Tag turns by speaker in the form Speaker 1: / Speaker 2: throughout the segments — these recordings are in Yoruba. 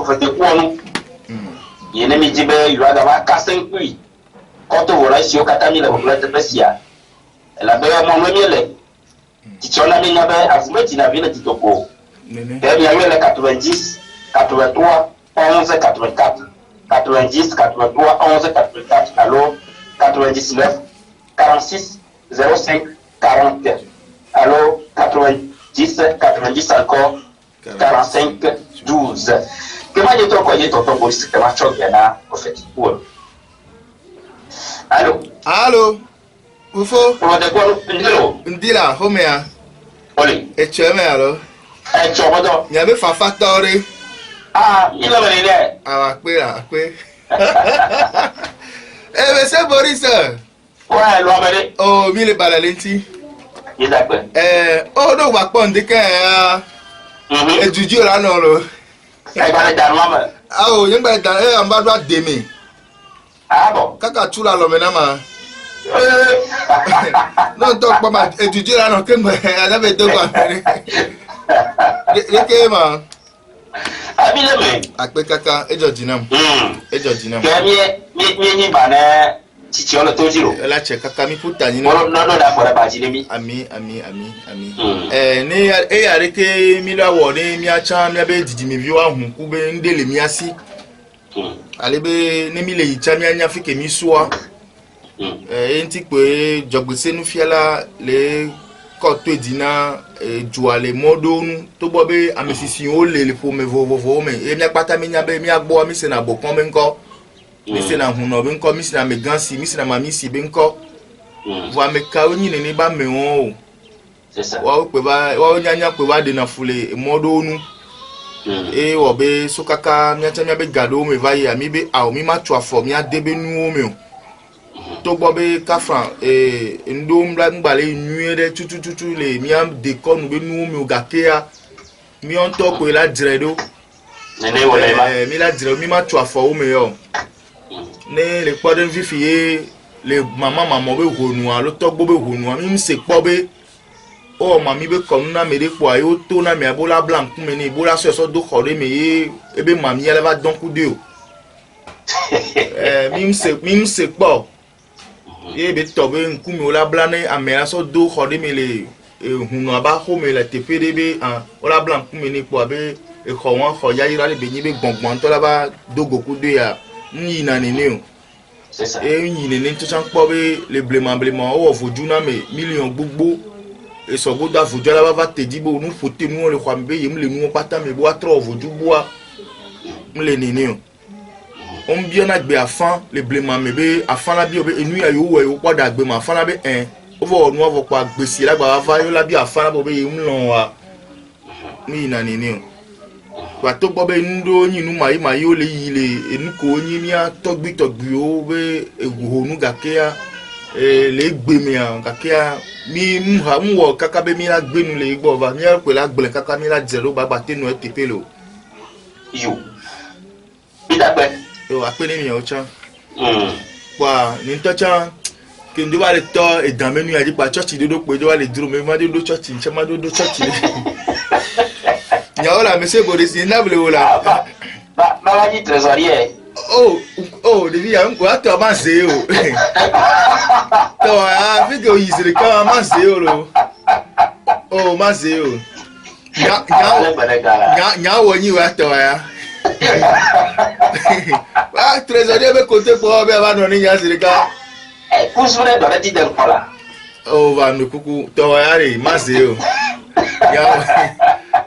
Speaker 1: pour faire quoi nous il ne me dit ben il va d'avoir 5 puis quand on voit ici au Katami la population de Pessia la belle mon miel tu as la ligne à vous mettre la ville de Titoko il y a eu les 90 83 11 84 90 83 11 84 alors 99 46 05 40 alors 90 90 encore 45 12 comment est-on quoi est tonton Boris que ma choc là au fait pour
Speaker 2: allô Ufo
Speaker 1: on de quoi
Speaker 2: ndila homea
Speaker 1: oli
Speaker 2: echeme alo
Speaker 1: chobodo
Speaker 2: nyabe fafa tori
Speaker 1: il va venir
Speaker 2: akpe monsieur Boris
Speaker 1: ouais l'homme
Speaker 2: oh mi le balalenti
Speaker 1: exactement
Speaker 2: oh do wa pon de kan ejuju la no lo
Speaker 1: ba da mama
Speaker 2: oh yin ba da amba do de mi
Speaker 1: bon
Speaker 2: kaka tula lo mena ma no to pa ma ejuju la no ke mo ala be do kwa ke ma
Speaker 1: abile me
Speaker 2: akpe kaka ejojinam
Speaker 1: mi ba na chichi olo to jiro
Speaker 2: la che kaka mi puta ni
Speaker 1: no da fora ba jile mi
Speaker 2: ami ni yare ke mi la wo ni mi acha mi abe didi mi viwa hu ku be ndele mi asi alebe ni mi le yicha mi anya fike mi suwa enti pe jogbese nu fiala le ko to edina juale modonu to bo be amesisi o le po me vovovo me e mi apata mi nya be mi agbo mi se na bokon me nko mi se na huno be nko mi se na megansi mi se na mamisi be nko wa me ka onyi ni ba me won o
Speaker 1: c'est ça
Speaker 2: wa pe ba wa nya pe ba de na fule modonu wo be sokaka mi acha mi be gado me va ya mi be a o mi ma twa fo mi adebe nu o me o to gbo be kafran ndo mla ngbale nuere tutututu le mi am de kon be nu mi ogakea mi on to ko la diredo
Speaker 1: nene wole ma
Speaker 2: mi la dire mi ma tu afo o me yo ne le poden vivie le mama be honu a lo to gbo be honu a mi se po be o ma mi be kon na me de po ayo to na me abola blanc me ni bola so do khore me ebe ma mi ele va don ku de o mi se po ye be tobe nkumi ola blane amela so do khode mele hunu aba ho mele tepedebe ola blan nkumi ni po abe e kho won kho ya ira le be nyi be gbongbon to la ba dogo ku de ya nyi na nene o
Speaker 1: c'est ça
Speaker 2: nyi nene to chan po be le blema o foju na me million gbogbo e so go da foju la ba va te dibo nu fote nu le kwa mbe yim le nu pata me bo atro foju boa mle nene o on bien na gbe afan le blema me be afan la bi obe enu ya yo we o pada gbe ma afan la be over nu ovo kwa gbesi la gba va yo la bi afan la bo be yim lon wa ni na ni ni wa to bo be ndo yin nu mai o le yi le enu ko yin mi a togbi o be eguhonu gakea le gbe mi a gakea mi mu wo kaka be mi la gbe nu le igbo va mi a pe la gbe kaka mi la zero ba tenu e tepelo
Speaker 1: yo bidagbe
Speaker 2: yo apele mi o chan wa ni to chan ke ndo ba le to edan menu ya ji pa church dodo pe do wa le duro me ma dodo church nche ma dodo church ya ola monsieur Boris ni nable ola
Speaker 1: ba la ni trésorier
Speaker 2: de via nko ato ma se o to a fi go yisire ka ma se o lo ma se o nya wo ni wa to ya ah trésorier be côté pour be ba no ni nya sire ka
Speaker 1: kusure do ti del kola
Speaker 2: va no kuku to ya re ma se o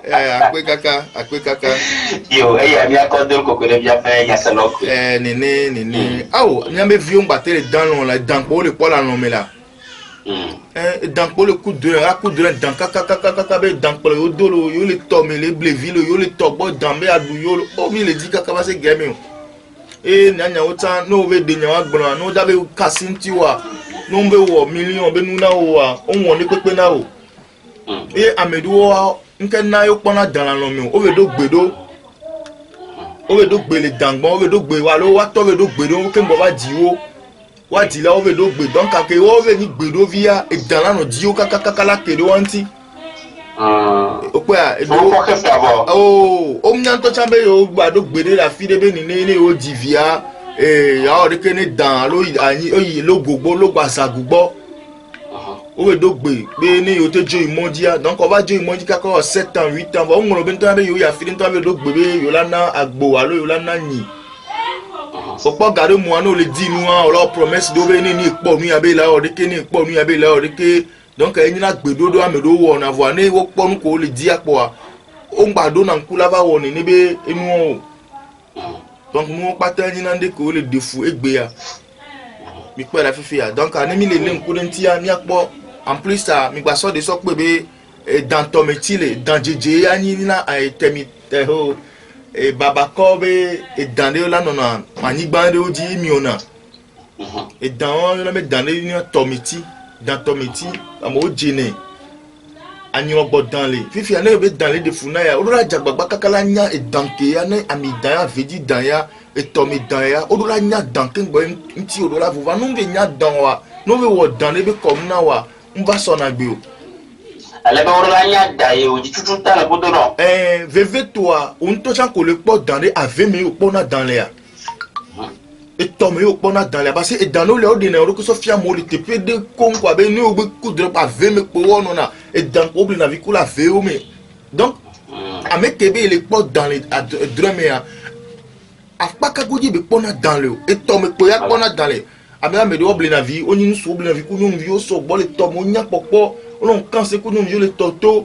Speaker 2: ya akwe kaka
Speaker 1: yo ya mi akodo kokore bi afa ya saloko
Speaker 2: nene nyambe vion battre dans la dans pour le pola no me la dans pour le coup de dans kaka be dans pour le dolo yo le to me le bleville yo le to bo dans be adu yo o mi le di kaka ba se game nyanya ota no be de nyawa gbona no da be kasinti wa no be wo million be nu na wa o won ni pepe na o amedu wa nke na yo pona dans la no me o be do gbe le dangbon o be do gbe wa lo wa to be do gbe do ke mbo ba jiwo wa di la o be do gbe donc ake o be ni gbe do via e dans la no jiwo kaka la ke do anti Okwa
Speaker 1: so ko ke fi abo
Speaker 2: o mnyanto chambe yo gbado gbede la fi de be ni ne o divia ya o de kene dan lo ani oyi lo gbogbo lo gbasa gbogbo o we do gbe be ni o te jo imodia donc on va jo imodia ka 7 ans 8 ans o ngoro be ntan be yo ya fi ntan be do gbe be yo lana agbo alo yo lana ni so po gare mu an o le di nu an o lo promesse do be ni po nu ya be la o de kene po nu ya be la o de ke donc ẹ̀yin na gbedodo amedo wo na vo ne wo ponu ko le di apo a o gbado na nkula ba wo ni be enu o donc nu pata ẹ̀yin na de ko le defu egbe ya mi pe la fifi ya donc ani mi le nkule ntia mi apo en plus ça mi gba so de so pe be dans ton métier le dans jeje ani na temi ho baba ko be dans de la nona mani gba de o di mi ona et dans na me dans de ton métier dans ton métier amo jene anyo bo dans les fifi ana be dans les de funa ya odura jagbagba kakala nya e danke ya na ami dan ya vedi dan ya e tomi dan ya odura nya danke ngbo nti odura vuva no be nya dan wa no be wo dan le be kom na wa mba so na gbe o
Speaker 1: ale be odura nya da ye o di tutu ta na bodo no
Speaker 2: veve toi on to chan ko le po dans les ave me o po na dans les ya et tombe au pona dans la parce et dans le ordinaire que Sofia Moli te peut de con quoi ben nous be coudre pas me ko wonona et dans problème na vie ko la veo mais donc avec kebe les portes dans les drummer a pas ka go di be pona dans le et tombe ko ya pona dans les amela me do obli na vie oni nous obli na vie ko nous vie so bo le tombe onya popo on kan se ko nous vie le toto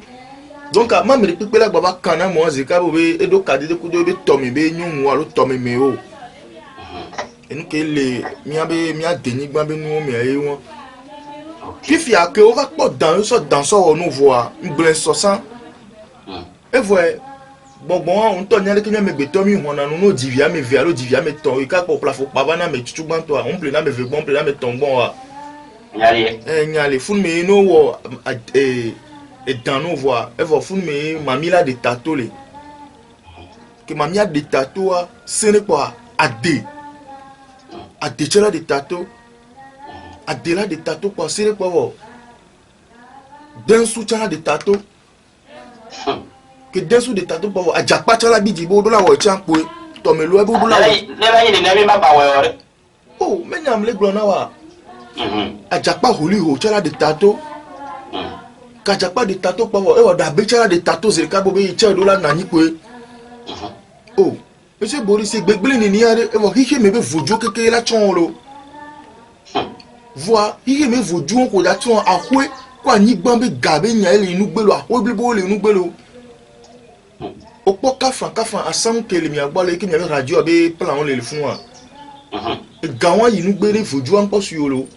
Speaker 2: donc ma me pe la baba kana mo zika bo be e do kadi de ko do be tombe be nyun wa lo tombe me o et nous que les mia deni gba be nu mi aye won fifi a que on va pas dans so nous voir un brin so san et voit bon on to nya le kenya me beto mi hona no divia me via lo divia me ton e ka po plafo pa bana me tutu ban to on plena me ve bon plena me ton bon wa nyale fun me no wo et dans nous voir et voir fun me mamila de tato le que mamia de tato ce n'est pas ade adechela de tato adela de tato kwa sere kwa wo densu chana de tato que densu de tato kwa wo ajapa chala bidi bo dola wo champo to me lo e bo dola wo
Speaker 1: le ba yin na mi ma ba wo ore
Speaker 2: oh menyam le glona wa ajapa holi ho chala de tato ka ajapa de tato kwa wo e wo da be chala de tato se ka bo be che dola na ni kwe oh monsieur Boris gbegbele ni niare e wo hihe me be vojo keke la chonlo voi hihe me vojo ko da chon ahwe kwa nyigban be gabe nya ele inu gbelo ahwe blibo le inu gbelo opo kafan asam kele mi agbale ki mi radio be plan on le fun wa e gawon inu gbere vojo an posu yolo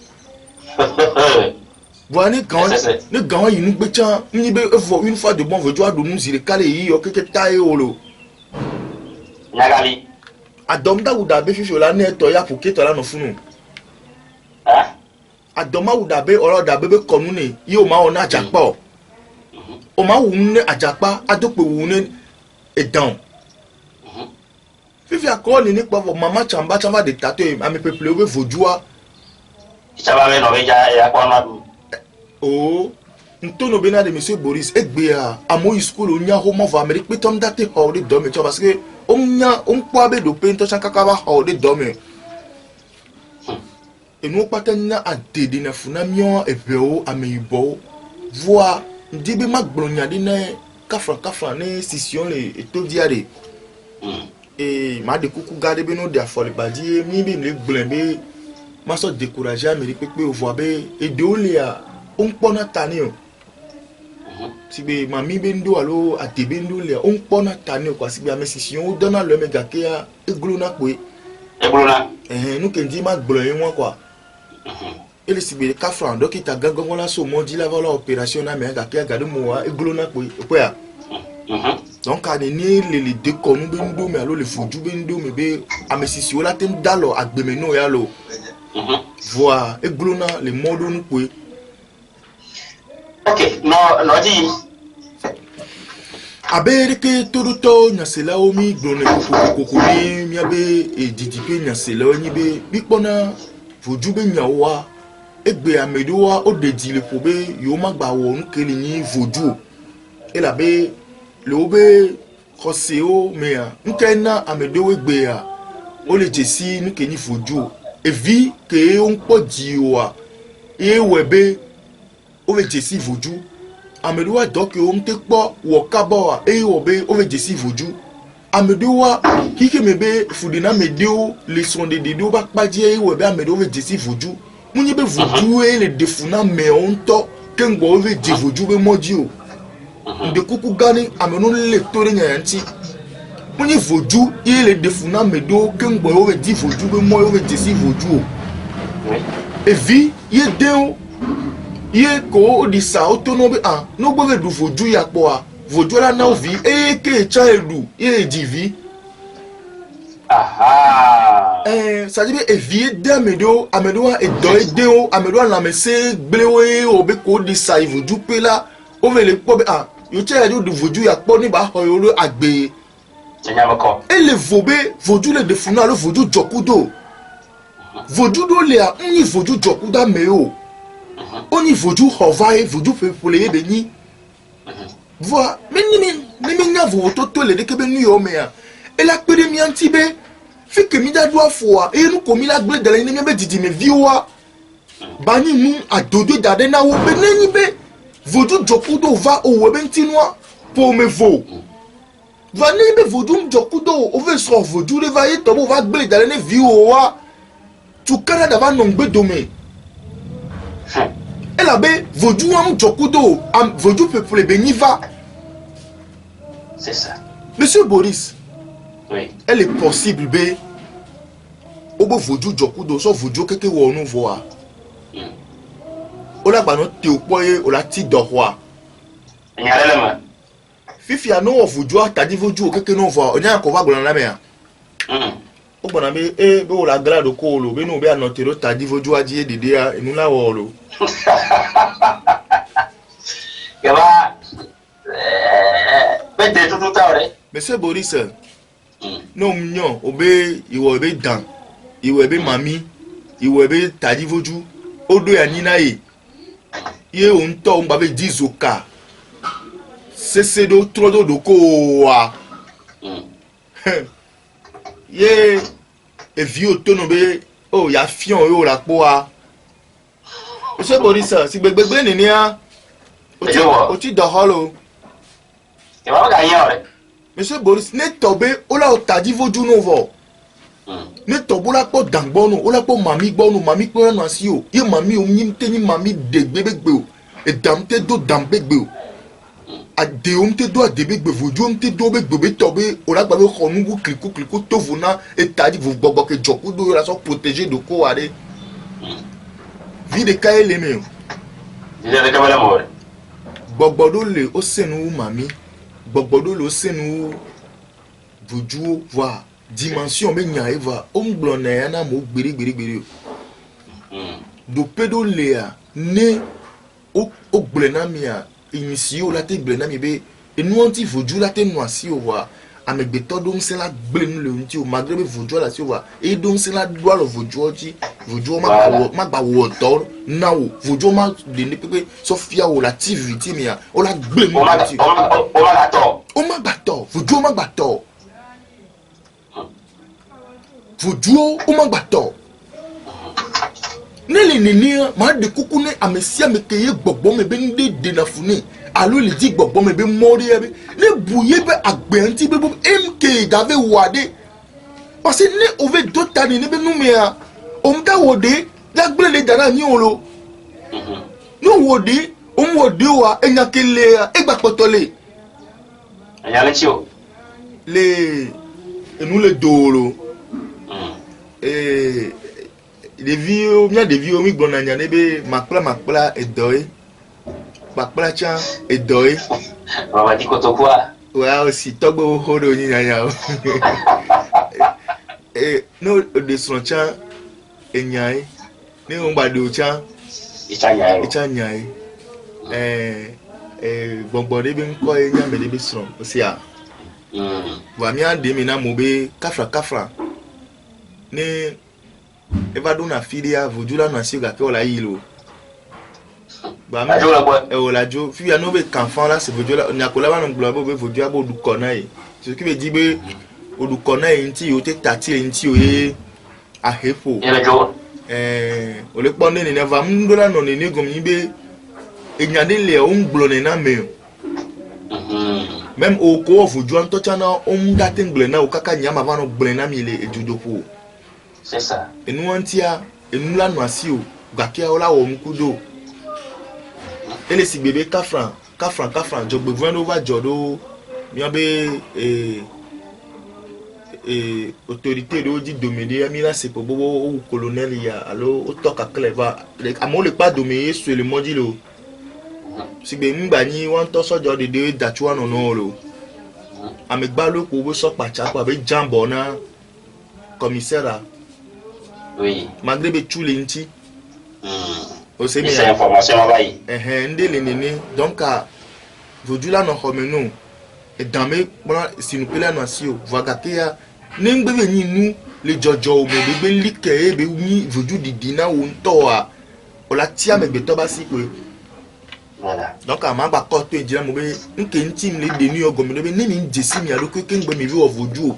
Speaker 2: voi ni gawon inu gbe chan ni be evo une fois de bon vojo ado nu zire kale yi o keke tae olo
Speaker 1: nyagali
Speaker 2: adom da uda be fifi ola ne to ya poke to la no funu adoma uda be oro da be konu ni yo ma ona ajapa o ma wu ne ajapa adope wu ne edan fifi akoni ni pa mama chamba de tato ami peuple we vodua
Speaker 1: chamba be no be ya kwa na du
Speaker 2: oh ntono bena de monsieur Boris egbe a mo school onya ho mo va Amerique pe tom date ho de do me parce que on kwa be do pe to chankaka ba ho de do me et nous patana a dedi na funa mion ebeo ameibo voix ndibe magblonya de na kafran ne session le to diare et ma de kuku garder be no de afole badi mi be le glembe ma so décourager Amerique pe o voix be e de olia on pona tani o sibe mami bendo alo atebendo le on pona tani kwa sibe amesission o dona le mega ke a eglona pe
Speaker 1: eglona
Speaker 2: nous que dit ma gbloyen moi quoi ele sibe ka franc donc ita gangon la so mo di la vola opération na mega ke ga de mo eglona pe ya donc a ni le de konu bendo me alo le fuju bendo me be amesission la tem dalo agbeme no ya lo voir eglona le modo nu pe.
Speaker 1: Ok, no di.
Speaker 2: Abereke toruto nyasela omi glone koko ni miabe e didipe nyasela onyibe bikpona vojube nyawa egbe amedowa odedile pobe yo magba wo nkeli ni voju et la be le obe koseo mea nkena amedewe gbea o le jesi nuke ni foju evi ke on po jiwa e webe o le jesi foju amedewa doke o mte po wo kabawa e obe o le jesi foju amedewa kike mebe fudina medeo le son de dedo ba paje e webe amedewa le jesi foju munye be foju e le defuna me onto kengo o le je foju be moji o de kuku gani amenu lectore nyanti muni voju ile defuna medo kengbo o di voju be mo o di si voju e vi ye deu ye ko o di sa autonomy an no gbo be du voju ya po a voju la na vi e ke cha edu ye di vi
Speaker 1: aha
Speaker 2: ça dit e vi de medo amedo e do e deu amedo la mese gbewe o be ko di sa voju pe la o ve le po be an yo che du voju ya po ni ba ho yo agbe et le vobe vodu le defuna le vodu jokudo vodu do le a oni vodu jokuda meo oni vodu hovae vodu pepole beni voa meni nya voto to le de ke benu yo mea et la pede mi antibe fi ke mi da do afo e nu ko mi la gbe de le ni be didi me viwa bani mu adodo dade na wo beneni be vodu jokudo va o we bentinwa pour me vo Vani be vodum jokudo ove so vodu le va yito bo va gbe dale ne vi o wa tu Canada va nongbe dome et la be vodu am jokudo am vodu peuple beniva
Speaker 1: c'est ça
Speaker 2: monsieur Boris
Speaker 1: oui
Speaker 2: elle est possible be obo vodu jokudo so vodu keke wo nu voa ola gba no te opoye ola ti dohwa
Speaker 1: nyale ma
Speaker 2: fifi ano vodu atadi vodu keke no voa onya ko va gbola na me ya o gbona be be o la grado ko lo be no be anotero tadi vodu aji dede ya enu la wo lo
Speaker 1: yaba peut-être tout tard
Speaker 2: monsieur Boris no mnyo obe iwo be dan iwo be mami iwo be tadi vodu odo ya nina ye o nto ngba be dizoka sese do trodo do ko wa ye e vi otono be o ya fion yo la po a monsieur Boris si gbegbe ni a o ti do holo
Speaker 1: yaba ga yan
Speaker 2: monsieur Boris ne tobe o la o tadi voju no vo ne tobo la po dangbono o la po mami gbono mami po na si o ye mami o nyim te ni mami de gbegbe o e damte do dambegbe o ade omte do adebe gbe voju omte do be gbe tobe o la gba be khonu bu kliku to vuna e tadi vo gbogbo ke joku do la so protéger de ko are vi de kai le me
Speaker 1: il y a des caméras mortes
Speaker 2: gbogbo do le o senu mami gbogbo do le o senu voju voir dimension me nya eva o ngblon na ya na mo gbiri do pedo le a ne o gble na mi a initio la te gble na mi be enu anti voju la te noisi o wa amegbeto do nse la gble nu le nti o magre be voju la si o wa e do nse la do lo voju oji voju ma gba wo to na o voju ma de ne pepe sofia o la activity mi a o la gble nu nti o ma gba to voju ma gba to voju o ma gba to nele nini ma de kuku ne amesia mekeye gbogbo me be nde de na funi alo le di gbogbo me be mori ebe ne buye be agbe anti be mk dave wade parce ne ove dotani ne be numea omda wode la gble le dara ni olo no wode wode wa enyakele egba potole
Speaker 1: anya le chio
Speaker 2: le enu le dolo Devio bien devio mi gbona nya nebe makpla edoe makpla cha edoe
Speaker 1: mama di kotokwa
Speaker 2: wa aussi togbo hodo ni nya no de son cha enyai ni o gba do cha icha nyai gbogbo de bi nko enya me de bi son o si a wa mi ande mi na mo be kafra ni eva do na filia vojula na siga ke ola yilo Bah,
Speaker 1: La joue la boîte.
Speaker 2: et la jo, puis à nous qu'enfant là, c'est vodio là, on a collé dans globe, vodio à bout du cornaille. Ce qui veut dire que au du cornaille, inti, au té tati, inti, au a hepo.
Speaker 1: Et la joue.
Speaker 2: Au le pondé, il va m'ndola non né comme ibe, et n'y a des léons blonés na me. Même au corps, vodio en tochana, on datin blena, au caca nyama avant au blena mille et du dopo.
Speaker 1: C'est ça.
Speaker 2: Et nous antia, et nous la noisio, gakia ola o mkudo. Et les bébés 4 francs, je besoin de voir Jodo, miabe autorité de dit dominé, amila c'est pour bobo ou colonel ya, alors au toka cleva, à mon le pas dominé sur le modilo. Si ben mbani wan to so jodi de dachua no no lo. Amegba lo ko bo so pacha ko be jambona commissaire.
Speaker 1: Oui.
Speaker 2: Malgré be chulinti.
Speaker 1: C'est information là-bas.
Speaker 2: Ndele nene donc aujourd'hui là no homeno et dans mes si nous pela no si o vagate ya nengbe ni nu le jojo o be like e be ni voju didina wo nto a o la tia me be to ba si ko.
Speaker 1: Voilà.
Speaker 2: Donc à ma ba ko to ejira mo be nke ntim le de nu ogomino be ni mi jesi mi alo keke ngbe mi vi o voju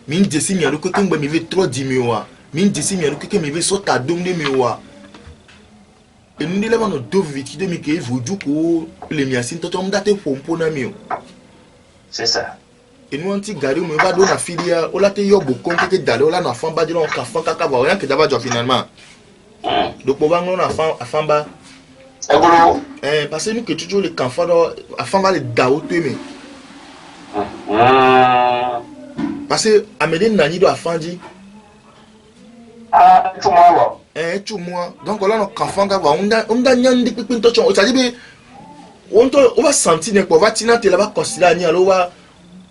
Speaker 2: mi jesi mi alo keke ngbe mi vi trop di mi wa mi jesi mi alo keke mi vi so ta dom de mi wa. Et nous disons que nous devons éviter de que vous dites que les miens sont tous datés pour nous.
Speaker 1: C'est ça.
Speaker 2: Et nous, on dit que nous avons une filière, on a été beaucoup de d'aller, on a un enfant, on a un enfant, on a un enfant, finalement. Donc, on va avoir un enfant. Parce que nous, que toujours les enfants, enfants va les daoter. Parce que Amélie Nani doit faire dit.
Speaker 1: Ah, tout le monde.
Speaker 2: Tout moi donc là nos enfants on a nyandi pipin to chon ça dit on va sentir ne ko va tinante là va considérer ni alors va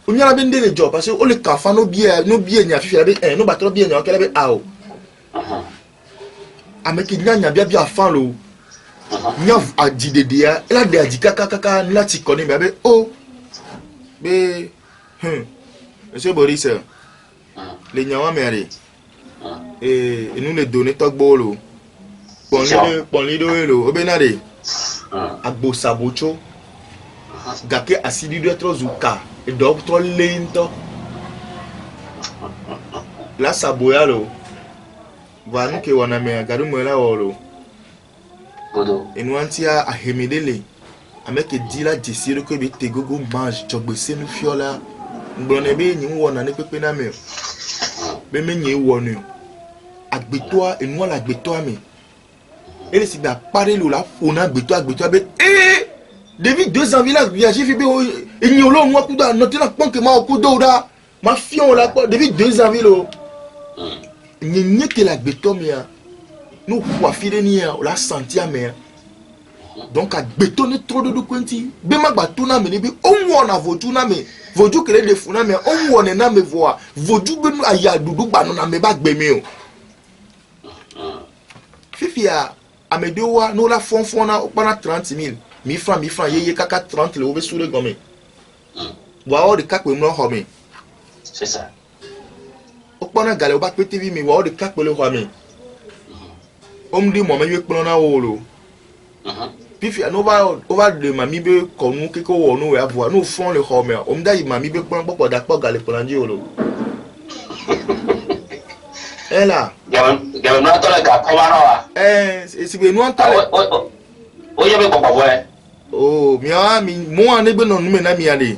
Speaker 2: on y a ben des job parce que on les enfants no bien ni afifi là ben no ba trop bien ni kele be ao ameki nya bia afan lo nya adidede ya la de adika kaka la ti koni be oh be monsieur Boris les nyawa mère et nous les donner tok bolo pon lido elo obenade agbo sabocho gake asidi do trop zuka et docteur lento la saboya lo va nous que wana me gadu mo la wolo
Speaker 1: Bodo
Speaker 2: et nous antia a hemidele ameke dila desiro ko be tegogo mange jogbese nu fiola ngbonebe nyi wona ne pepe na me be menye wonu agbetoa et nous l'agbetoa mais et c'est bien parler là on a agbetoa be depuis 2 ans village j'ai fait et nyolo moi kuda notina ponke ma okudo da ma fion là depuis 2 ans vilo nyenye que l'agbetoa mais nous quoi filer ni la sentir mais donc agbetoa ne trop de kwenti be ma batuna mais bi on wona votuna mais voju kele de funa mais on wona na me voa voju be nu aya dudu ba no na me ba gbe me o Fifia, Amedoua, nous la font pendant 30 000. 1000 francs, yé kaka 30 le oube sous le gomme. Waouh, de kak, non, homme.
Speaker 1: c'est ça.
Speaker 2: Au pendant galé, au bac petit vie, mais waouh, de kak, le homme. Homme dit, moi, mais je prends un holo. Fifia, nous va de mamie, comme nous, quelque chose, nous, à voir, nous font le homme. Homme d'ailleurs, mamie, prend beaucoup d'accord, galé, pour un diolo. Eh là.
Speaker 1: Gamin na tola ka komara wa.
Speaker 2: C'est bien nous entendre.
Speaker 1: O yebe ko babo e.
Speaker 2: Oh, moi ne be non me na mi ale.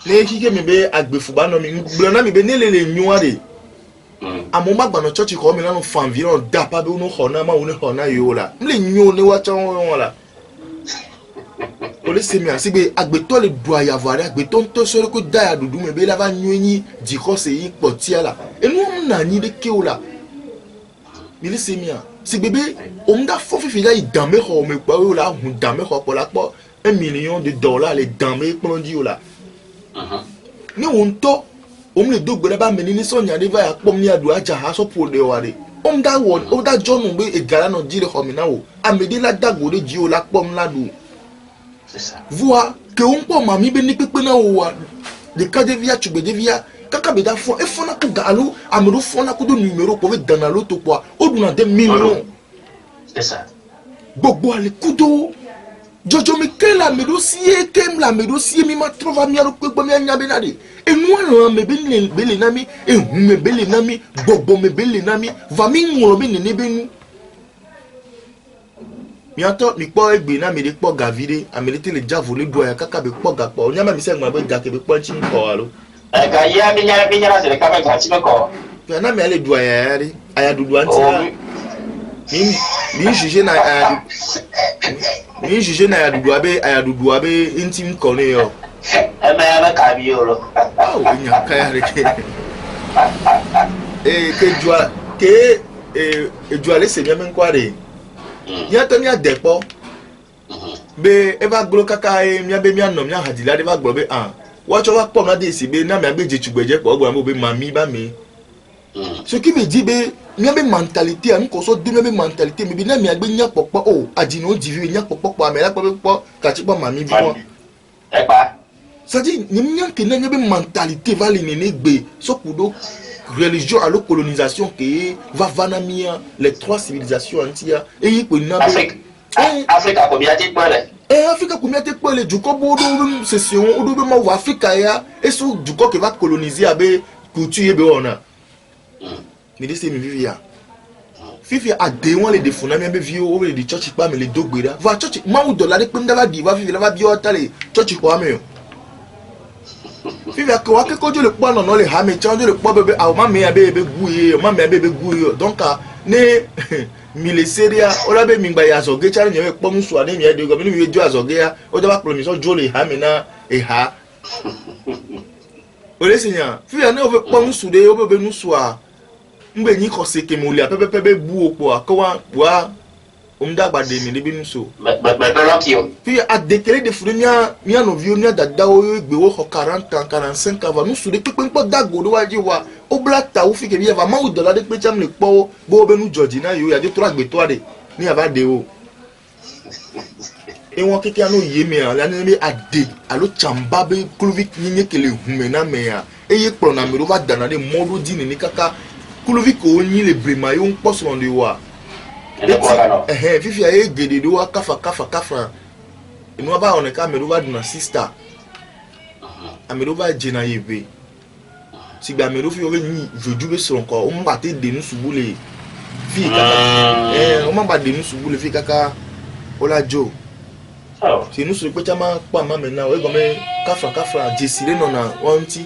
Speaker 2: Ne kike me be agbefu ba no mi na mi be ne lele nyu ade. Amo magba no church ko mi na no fanvi no da pa be no hona ma woni hona yo la. Mle nyu ne wa cha won la. Ole se mi asigbe agbeto le do ayavare agbeto to so ko da ya dudu me be la va nyu yin di ko se yi potia la. E no na ni de ke o la. Il est mien. Si bébé, on a fait filer il damé ho me quoi là, on damé ho pour la quoi $1 million les damé pour dire là. Ni on to, on le do gbera me ni so nya de va ya pom ni adu aja ha so pour de ware. On da won, on da John on be e gala no dire ho mi na wo. Amede la dago de ji o la pom la do.
Speaker 1: C'est ça.
Speaker 2: Vois que on pom mami be ni pepe na wo wa. De ka de via tu be de via kaka beda fond e fona ku galo amero fona ku do numéro pour dans l'auto quoi au duna 2 millions
Speaker 1: c'est ça
Speaker 2: gbogbo ale kudo Jojo me ke la me dossier kem la me dossier mi ma trova mi alo pe mi anya benade e no me bele na mi e hu me bele na mi gbogbo me bele na mi va mi ngolo be ne benu mi ato mi po egbe na me de po gavide amelete le javo le do ya kaka be po gapo onya ma mi se ngba be ga ke be po chi ko alo
Speaker 1: e ga ya mi nyara se ka be ga chi ko
Speaker 2: na me ale do ya ri aya dudu anti mi juge na ya dudu abe intim kone yo
Speaker 1: e me ya ka bi yo lo
Speaker 2: oh nya ka ya re ke jua le se mi nkware ya to mi adepo be e ba glo kaka mi abe mi anom mi ahadila de ba glo be wa cho wa po na de si be na mi agbeje chugbeje po gbo mo be mami ba mi ce qui me dit be mi abe mentalité an ko so de mi abe mentalité mi bi na mi agbe nya popo oh adino divi nya popo amela popo ka ti po mami bi won
Speaker 1: e pa
Speaker 2: ça dit ni mi nya ke na mi abe mentalité va le nene gbe so kudo religion à la colonisation qui va vanamia les trois civilisations entières et il peut n'a
Speaker 1: Afrique a combien de temps
Speaker 2: Afrique a combien de temps du coup bodo c'est si on doit même voir Afrique ya et sur du coup qui va coloniser avec culture be on a mais c'est mi vivia fifi a dewan les defuna mi be vio o le church pa me le dogbera va church ma u dollar pe ndava di va fifi la va bi o tale church ko ame fifi ko wa ke ko jo le po no le ha me chan jo le po bebe a ma me abe be guye ma me abe be guye donc ne mi le seria o la be mi gba ya so ge chari nyewe po musu ade mi e de go mi ni jo azoge ya o da ba promise jo le ha me na e ha o le sinya fifi na o be po musu de o be musu a mbe ni ko se ke mo le pepe bu opo a ko wa umdagba de mi bi musu puis a déclaré de fure mi no vieux mi dada o gbe wo 40 ans 45 ans va nous sou de pepe npo dago do wa ji wa o blata o fi ke bi va ma o dollar de pe cham le po bo be nu George na yo ya de 3 gbe to ade ni aba de o e won keke anu ye mi an la ni mi ade alo chamba be Kuluvik ni kele hume na me ya e ye pro na me ro va dana de modo di ni kaka Kuluvik o ni le brema yo npo so de wa fifi aye gede do wa kafa inu ba on ka me do ba duna sister amedo ba jina yebe si gba me do fi o ni joju be so nko o mba te de nu subule fi kaka o mba de nu subule fi kaka ola jo si nu su pe chama pa ma me na o go me kafa jesire no na wonti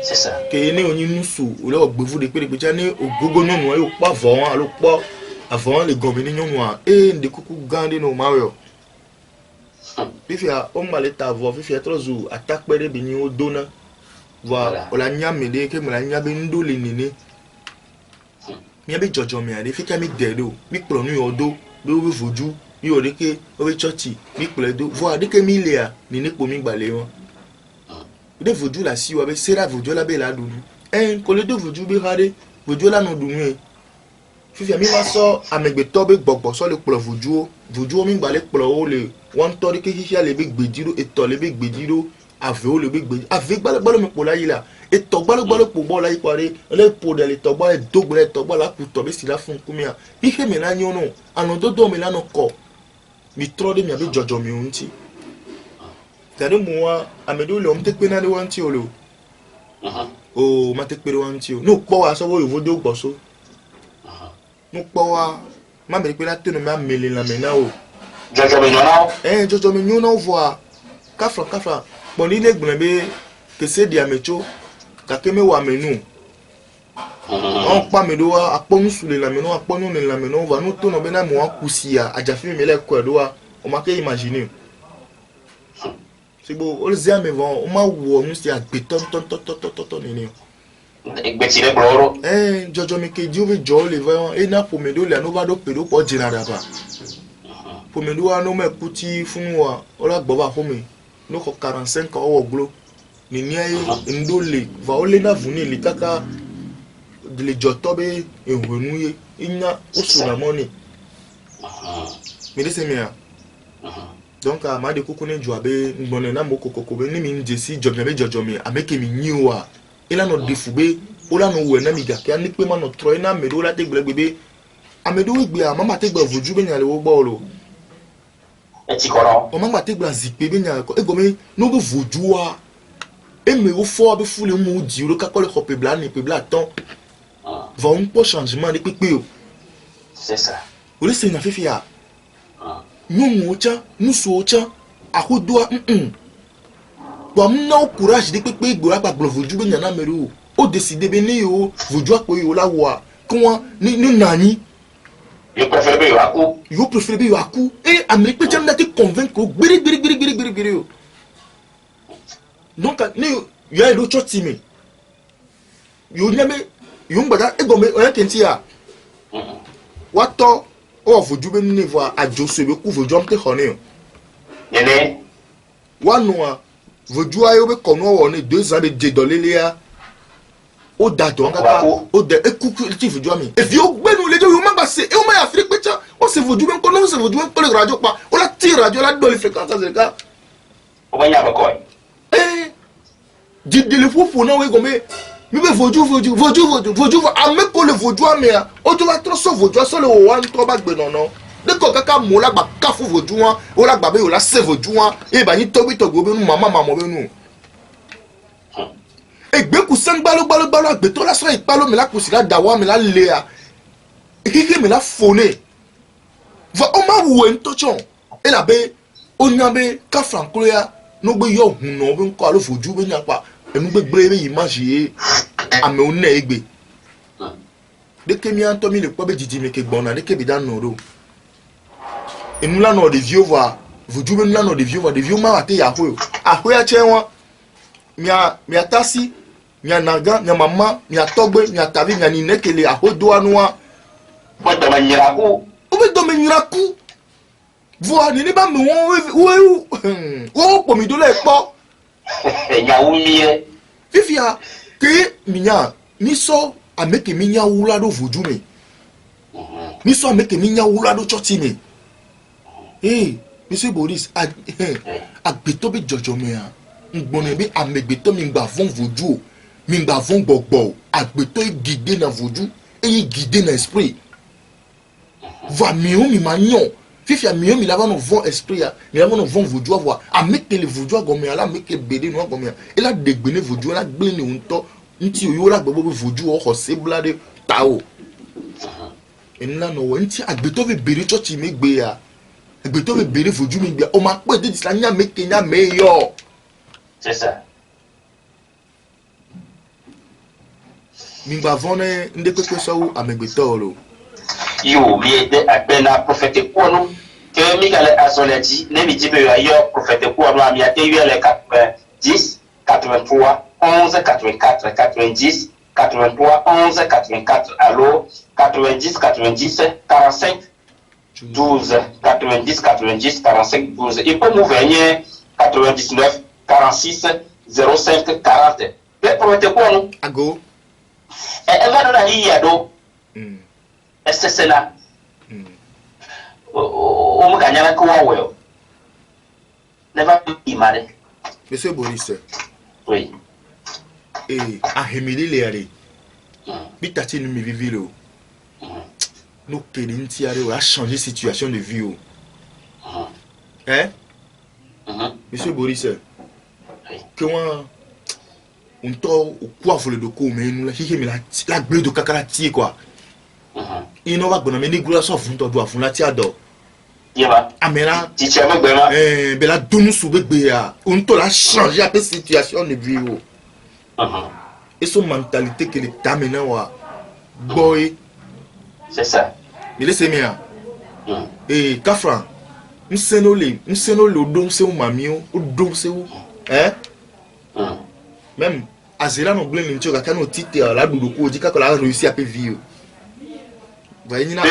Speaker 1: c'est ça
Speaker 2: ke ni oni nu su o le ogbevu de pe cha ni ogogo nonu yo pa vo alo po avant les gomini nyonwa e de kuku gande no mario fifia o male ta vo fifia trozu attaque pere bini o dona voilà o la nya mede ke mo la nya be ndole nini mi be jojo mi ade fika mi dedo mi plonu odo be o be voju mi o de ke o be churchi mi pledo vo ade ke mi le a nini po mi gbale won de voju la si wa be sera voju la be la dudu ko le do voju be hare voju la no dunu fifi mi ma so amegbeto be gbogbo so le plo vuju mi gba le plo o le won tori ke hihia le be gbediro eto le be gbediro ave o le be gbe ave gba le mi po la yi la eto gba le po bo la yi pare le po de le to gba le dogbo le to gba la ku to be si la fun ku mi a ihe me na nyono anu dodo mi la no ko mi tro de mi abi jojo mi unti tani mo wa amedo le o mte pe na de wanti o lo o ma te pe wanti o no po wa so wo yovodo gbo so mo po wa ma me pe la tenu ma mele la me na o
Speaker 1: jojo
Speaker 2: me nyona voa kafa bon ni le gbon be ke se dia mecho ka ke me wa menu on pa me do wa aponu sule la me no aponu ne la me no va no to no be na mo akusia ajafi me le ko do wa o ma ke imaginer c'est beau o le zia me vont o ma wo nu si agbeton ton ni
Speaker 1: Egbetire bloro.
Speaker 2: Jojo mi ke di o be jo le va e na pomedo le no va do pedo po jina da ba. Pomedo wa no me kuti fun wa o la gbo ba fun mi. No ko 45 o glo. Ni ni aye ndole va o le na vuni le kaka de le joto be ehwenu ye inya o su na money. Mi de se mi a. Donc ma de kuku ne jo abe ngbone na mo kokoko be ni mi njesi jojo be jojo mi ameke mi nyiwa. Il a no defube ola no we na mi ga ke ani pe ma no tro na medo la te gbele gbebe amedo gbe a mama te gbe vuju be nyale wo gbo lo
Speaker 1: Et tu connais.
Speaker 2: On m'a battu la zipé, ben y'a et comme nous be vojoua. Et me au fort be fou le mou di le kakole ko pebla ne pebla temps. Va un peu changement de pépé.
Speaker 1: C'est ça.
Speaker 2: Vous laissez une affaire fia. Nous mocha, nous socha, à coup doigt. Bon, nous courage de pépé gola pas voujou ben yana meru. O décider ben yo voujou ko yo la wa. Comment ni nani.
Speaker 1: Je préfère bien à coup.
Speaker 2: Yo préfère bien à coup. Et Amérique peut jamais te convaincre. Biri. Donc, il y a d'autres choses timées. Yo nyame yo mbada egome oya kentia. Wato o voju be ni voir ajo se be ku voju amte khone.
Speaker 1: Nene.
Speaker 2: Wanwa voju ayo be kono wo ni 2 ans de dolele ya. O dato ngaka o de ekuku ti voju ami. E fi o gbenu le yo ma base e o ma Afrique pecha o se voju be kono se voju be le radio pa. O la ti radio la do le fréquence ze ka.
Speaker 1: O ba nya ba ko.
Speaker 2: Di le fofo na we gome. Mi be voju ame ko le voju ame a o to wa tro so voju so le o wa nto ba gbe nono de ko kaka mo la gba ka fu voju wan o la gba be o la se voju wan e ba ni to bi be nu mama be nu egbe ku san gbalo agbe to la so ipalo mi la ku si la dawa mi la le a ikike mi la fone va o ma wo nto chon e la be o nya be ka franco ya no gbe yo hun no be nko alo voju be nya pa enu gbegbe be imagine ame one egbe de ke mi anto mi le po be jiji me ke gbona de ke bi dan no ro enu la no de vieux voir vous jouez là no de vieux ma ate ya ho aho ya che won mi atasi mi anaga mi mama mi atogbe mi atavi mi ani nekele aho do anwa
Speaker 1: Bo do ma nyira ku.
Speaker 2: o be do me nyira ku voir ni ba mi won wo po mi do le po
Speaker 1: Nya wu mi e.
Speaker 2: Fifia ke minya ni so ameke minya wula do voju me ni so ameke minya wula do choti me monsieur Boris agbeto be jojo me a ngbone be amegbeto mi gba fun voju mi gba fun gbogbo agbeto guider na voju e guider na esprit va mi o mi manyon Fifia mi o mi lava no von esprit ya mi lava no von voju avoir ameke le voju agome ala ameke bede no agome e la degbene voju la gbe ni unto nti o yo la gbogbo voju o ho se blade tao enla no we nti agbeto be bere church mi gbe ya agbeto be bere voju mi gbe o ma pe de disla nya meke nya meyo
Speaker 1: C'est ça.
Speaker 2: mi gba vone nde pepe so amegbeto lo
Speaker 1: Yo mi de abena prophète ko no que mi gale azoleti ne mi dibe yo prophète ko no ami ate yo le 10 83 11 84 90 83 11 84 allo 90 90 45 12 90 90 45 12 et pour nous venir 99 46 05 40 le prophète ko no
Speaker 2: ago
Speaker 1: e va do na hi ya do SSNA. O mo ganyana ko wa we. Never be married.
Speaker 2: monsieur Boris
Speaker 1: Oui.
Speaker 2: ahemili le ale bitati ni mi vivi lo no kele nti are o a changer situation de vie o monsieur Boris que won unto ku afole do ko me nu la hihe mi la gbe do kakara tie quoi ino wa gbona me ni gura so fun to do afun lati ado
Speaker 1: Yeba.
Speaker 2: amera
Speaker 1: Ti che mo gbe ma.
Speaker 2: be la donu su be gbe ya unto la changer un peu situation de vie o et son mentalité que le tamena wa boy
Speaker 1: C'est ça.
Speaker 2: il laisse mia kafran nseno le odom se o mami o odom se o même azela no blame nti o ka no tite la dudu ko di ka ko la réussir à pe vie o voyez ni na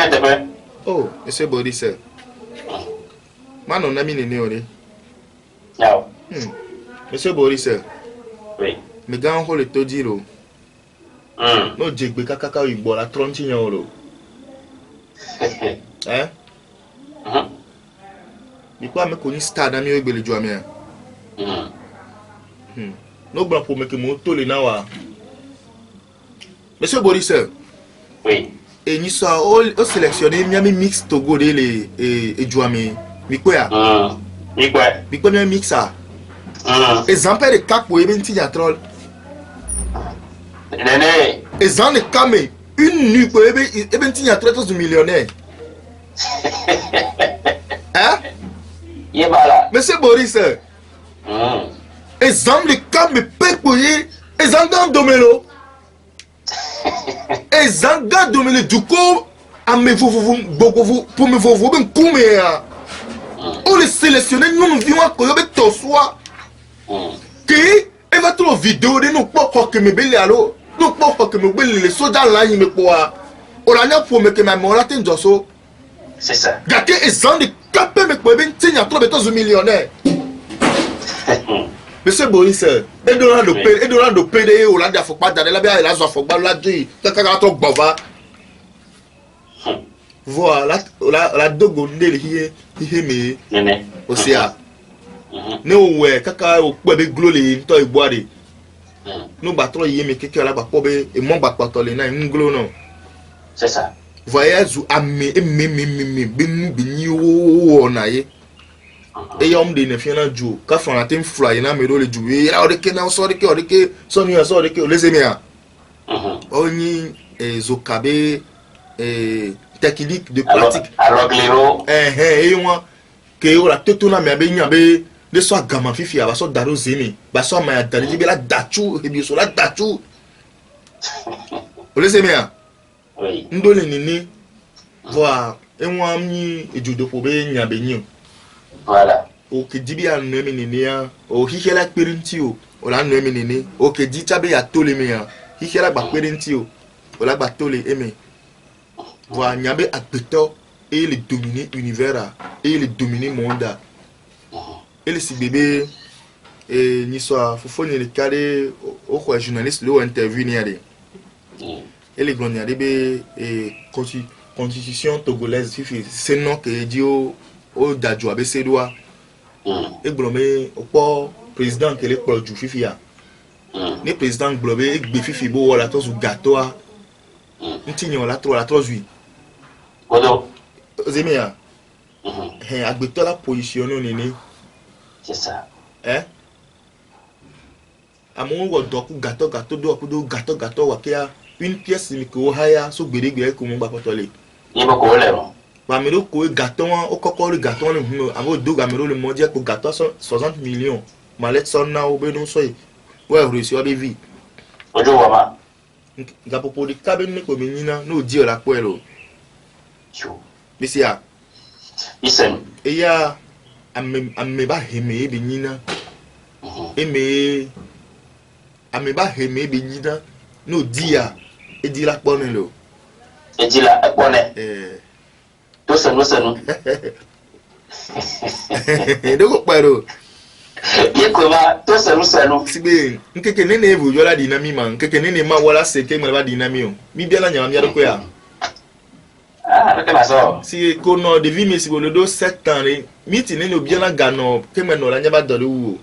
Speaker 2: oh monsieur Boris mano na mi nene ore
Speaker 1: Now.
Speaker 2: monsieur Boris
Speaker 1: Oui.
Speaker 2: me gan ho le to diro no jegbe kakaka igbo la 30 yan oro mi kwa me ko ni star na mi o gbele ju ami no gba po me ke mo to le na wa monsieur Boris
Speaker 1: Oui.
Speaker 2: et ni so o sélectionner mi ami mix Togo de le e ju ami Mikoya. Mikoya bien mixa. Exemple de cas pour eben ti troll. Exemple de cas mais une nuit pour eben ti troll de millionnaire. Hein? Monsieur Boris. Exemple de cas mais pécoyer. Exemple dans domelo. Exemple dans domelo du coup. Pour me voir ben combien on les sélectionner nous vivons à Koyobe Toswa qui et va trop vidéo de nous pas que me belle allo nous pas que me belle les soldats là il me quoi on a n'a pour me que ma mort atteint dosso
Speaker 1: c'est ça
Speaker 2: gâté exemple de capé me quoi ben tiens trop de millionnaire monsieur Boris et Donald PD ou là faut pas d'aller là-bas là faut pas là dit quelqu'un trop bava voilà la dogo ndeli hihe me osia no we kaka o pe be glole nto igboade no ba tro yiye me keke ala ba po be e mo ba patole na nglo no
Speaker 1: c'est ça
Speaker 2: voyage ame be nu be ni o na ye e yom de ne fiana ju ka fana tem fly na me do le ju e ra o de ke na so de ke so ni so de ke o le se me a oni zokabe technique de pratique
Speaker 1: alors glero
Speaker 2: et moi que la toto na me abenya be de so agama fifi aba so daro zemi ba so ma dali be la dachu e bi so la dachu o le semia
Speaker 1: oui
Speaker 2: ndole nini voilà et moi mi ejudo po be nya be nyi
Speaker 1: voilà
Speaker 2: o ke dibi an no mi nini ya o hihela kperinti o la no mi nini o ke di chabe ya tole me ya hihela ba kperinti o la ba tole eme voilà nyabe acteur et le dominer univers et le dominer monde et le si bébé et ni soit faut le cadre au quoi journaliste le interview ni aller et les grands be et constitution togolaise fifi c'est non que dit au dadjo abc doit et blomé au président que les produit fifi a ni président blomé et be fifi bo la tos gâteau a ntinyo la 3
Speaker 1: Kodo
Speaker 2: Zemia agbeto la position nini
Speaker 1: c'est ça
Speaker 2: eh amon wo doku gato do gato wakia une pièce mi ko haya so gbere ko mo gba potole
Speaker 1: ni mo ko le mo
Speaker 2: ba mi ro ko gato won o kokko ri gato won hu abo do ga mi ro le mo je ko gato 60 millions malet son na o be no so yi we réussi o be vi
Speaker 1: ojo wa ma
Speaker 2: ga popo di kabe ni ko mi nyina no di ola po elo
Speaker 1: yo
Speaker 2: bisia
Speaker 1: isen
Speaker 2: eya amme ba heme be nyina eme ame ba heme be nyina no dia e di la pone lo
Speaker 1: e di la pone to senu
Speaker 2: do ko paro
Speaker 1: ye ko ba to senu
Speaker 2: sibe nkeke nene evu jola dinami man nkeke nene ma wala seke me ba dinami o mi bia na nyama mi ado ko ya
Speaker 1: que pasó?
Speaker 2: Si kono de vi me si bolo do 7 ans re mi ti nene obi na gano ke me no la nyaba do wo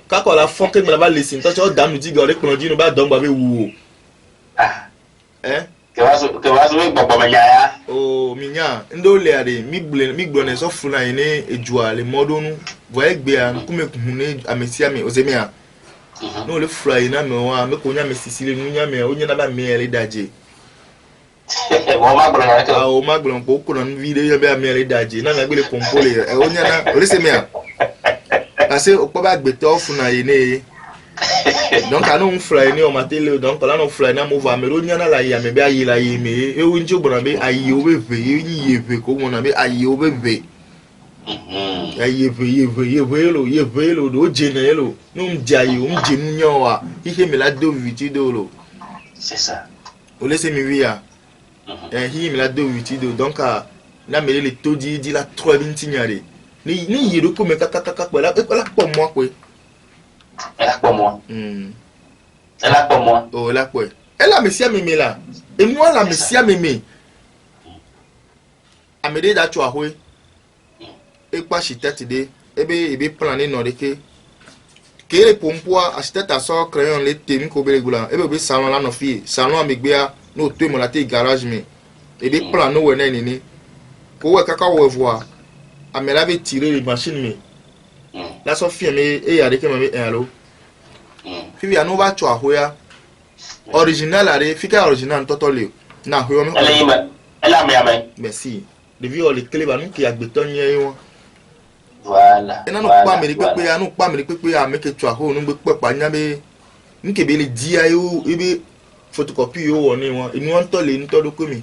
Speaker 2: ka ko la fon ke me ba lesin to cho dam ji go re kono ji no ba don ba be wo
Speaker 1: que vas we gbogbo me ya
Speaker 2: o mi nya ndo le are mi gbone so funa ine ejua le modonu voye gbe an kume kuhune amesi ame ozemia no le fly na me wa me ko nya me sisile nu nya me o nya na ba me ele daje o magbon po ko nan video ya be amere daje na me gbele kompole o nya na o le semia parce o pa ba gbe to funa ine donc anon fly ni o matele donc la no fly na mo va me ro nya na la ya me be ayi la yi me e wo njo gbona be ayi o be ve yi ve ko mo na be ayi o be ve ayi ve lo do jene lo no mjayi o mjenu nya wa ihe me la do viti do lo
Speaker 1: c'est ça
Speaker 2: o le semi via hi me la do viti do donc na me le to di la 3 binti nyare ni yero ko me kaka pe la po mo pe
Speaker 1: elle a pour moi elle a pour moi
Speaker 2: oh elle a quoi elle a messia mémé là et moi la messia mémé amede da tu ahwe e pa chitete de ebe planer no de ke le pompoa achitete so crayon le temi ko be regula ebe salon la no fi salon amegbea no to mo la te garage me ebe plan no we na ni ouais kaka ouais voir amela avait tiré les machines mais la so fi me e ya de ke me allo fi ya no ba cho ahoya original are fi ka original totally na ahoya me
Speaker 1: elle a mais
Speaker 2: merci de vi o le clé ba nu ki agbeton yen won
Speaker 1: voilà
Speaker 2: ena no pa me pepe ya no pa me pepe ya me ke cho ahoya no gbe pa nya be nke be le di ayo ibe photocopie yo won ni won inu won to le ni to do ko mi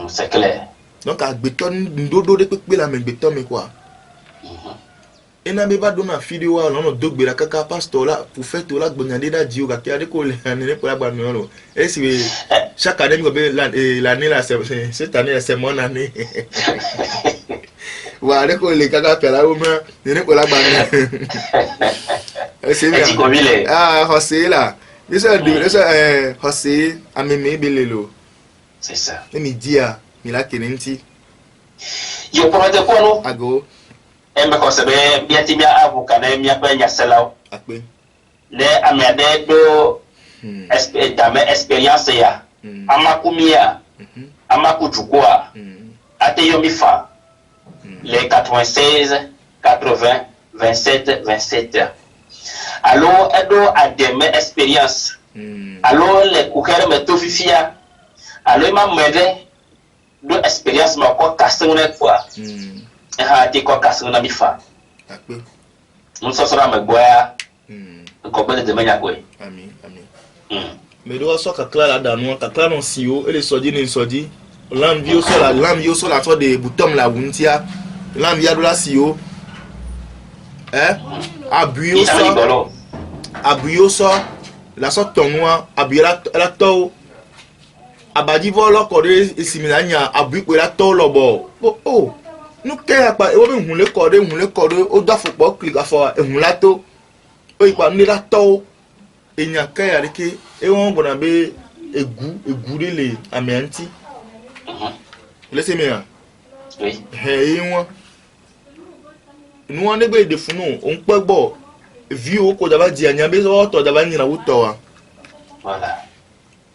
Speaker 1: c'est clair
Speaker 2: donc agbeton ndodo de pepe la me gbeton me quoi ena be ba do na video wa no do gbe la kaka pastor la pour faire tout la gbonyande da dio ka ki ade ko le ne ko la gba no lo et si chaque année ko be l'année là cette année c'est mon année wa ade ko le kaka pela o ma ne ko la gba no c'est bien ah José là José ameme belelo
Speaker 1: c'est ça
Speaker 2: et mi dia mi la kenenti
Speaker 1: yo pour de quoi no
Speaker 2: ago
Speaker 1: embe ko sebe biati bia abu kana mi apa nya selaw
Speaker 2: akpe
Speaker 1: le amede do experience ya amakumia amakujukua ate yo mi fa les 96 80 27 27 alors edo ademe experience alors le kukere me to fifia alors ma mede do experience ma ko kasengune kwa ti ko kasenguna mi fa
Speaker 2: akpe
Speaker 1: mun so sora me boya ko bele de menya ko
Speaker 2: amin mais do so ka klara da no ka klara no sio ele soji ni soji lambi o so la to de butom la wuntia lambi ya do la sio abuyo so la so tonwa abira la to abadi volo ko de isimilanya abu pe la to lobo oh nu ke apa e wo be hunle ko de o da fopo click afo ehun la to o ipa ni la to enya ka ya de ke e won bona be egu de le amianti laissez moi
Speaker 1: oui
Speaker 2: won nu won negbe de funu o npe gbo vi o ko daba di anya be so to daba nyina wo to wa
Speaker 1: voilà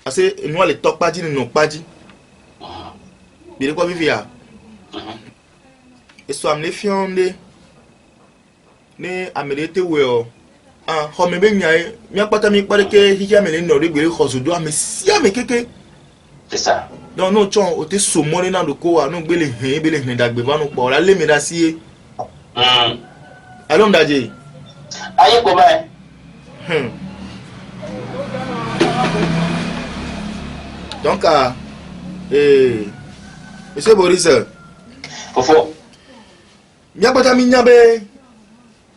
Speaker 2: ase nu ale to paji ni no paji bi ko bi via eso amle fionde ni amelete we o ho me be nyai mi apata mi pare ke hija me no de gbere khosudo ame si ame keke
Speaker 1: c'est ça
Speaker 2: donc no chon o te so mo ni na do ko wa no gbele hin be le hin dagbe ba no po la le mi da si alom daje
Speaker 1: aye ko ba
Speaker 2: donc monsieur Boris
Speaker 1: fofo
Speaker 2: mi apata mi nyabe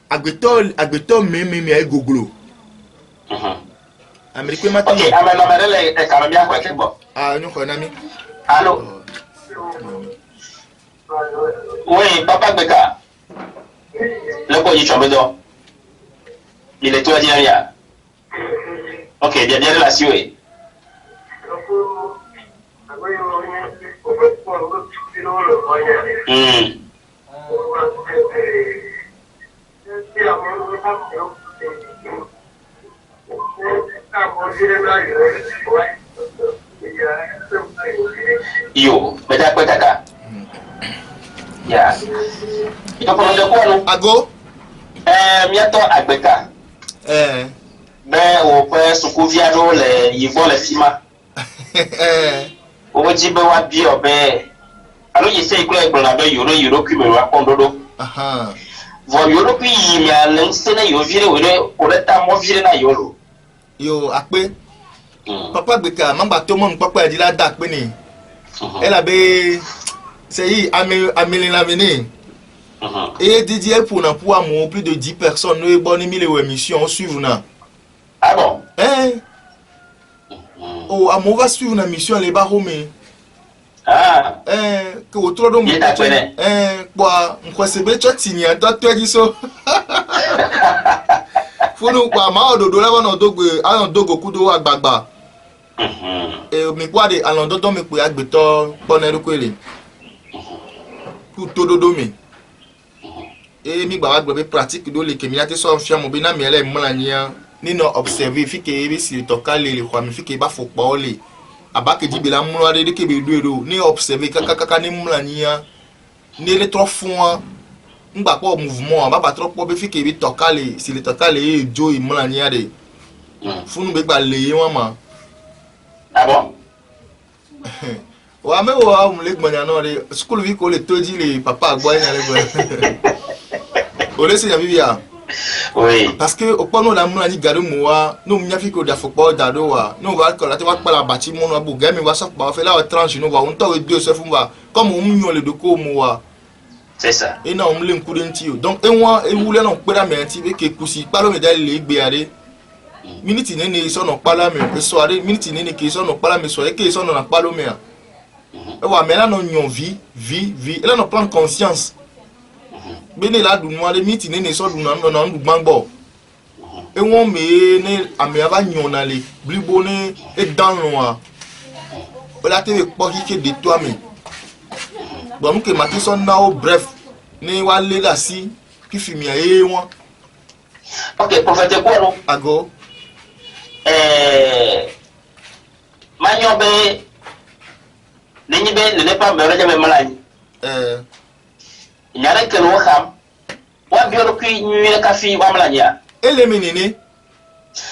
Speaker 2: agbeto me ay goglo amerique matin
Speaker 1: ok amena merele e kana bia kwa kebo
Speaker 2: ñu ko na mi
Speaker 1: allo oui papa Beka le ko yi chomedo il est toi dia ok bien la siwe yo beda kwetaka ya ito ko ndo ko no
Speaker 2: ago
Speaker 1: miato Agbeka be o pe sukuvia do le yivo le fima o jibe wa bi obe alo yi sei kula igbo na be yoro kwimero akondodo vo yoro pi yi mi alen sene yo vire o le ta mo vire na yoro
Speaker 2: yo ape papa Agbeka mangba to mo papa e di la da pe ni e la be c'est améliorer l'avenir et Didier pour moi plus de 10 personnes nous bonne mille émissions suivre na
Speaker 1: ah bon
Speaker 2: oh à va suivre une mission les baromé que autour de moi quoi on se be chotini to dit so faut nous quoi ma do la na dogbe an dogo kudo agbagba et mi quoi de alon do me pe agbeto bonero kwele tout dodo mi et mi gba gbe pratique do le kemi ati so nfia mo bi na mi ele mo la nya ni no observer fi ke bi si to ka le kwa mi fi ke ba fo pa ole abake di bela mlo ade ke be do ni observer kaka ni mla nia ni le trop fond ngba po mouvement ba trop po be fi ke bi tokale si le tokale e jo i mla nia de funu be gba le won ma
Speaker 1: ah bon
Speaker 2: wa me wa mu le gbanya no de school vi ko le toji le papa agbo ina le gbo o le se ya bibia
Speaker 1: oui
Speaker 2: parce que au point la mla ni garo moa no mnya fi ko da football da do wa no va ko la te wa pa la bati mo no bu game wa sa ba fe la tranche no va on to we deux se fun va comme on nyo le do ko moa
Speaker 1: c'est ça
Speaker 2: et non on le nku de nti o donc e won e wule no pe da me nti be ke kusi pa lo me da le gbe are minute ni ni so no pa la me e so are minute ni ni ke so no pa la me so e ke so no na pa lo me a e wa me la no nyon vie e la no prendre conscience bene la du noa de minute ni ni so du na du gbangbo e won me ne ame aba nyon na le blibo ne e dan loa o la te po ki ke de toi me bon que mati son na o bref ni wa le la si ki fi mi aye won
Speaker 1: ok prophète quoi non
Speaker 2: ago
Speaker 1: manyobe nenyi be ne pas me raja me malani nyare ke no xam wa bioro ki nyire ka fi wa malanya
Speaker 2: ele menene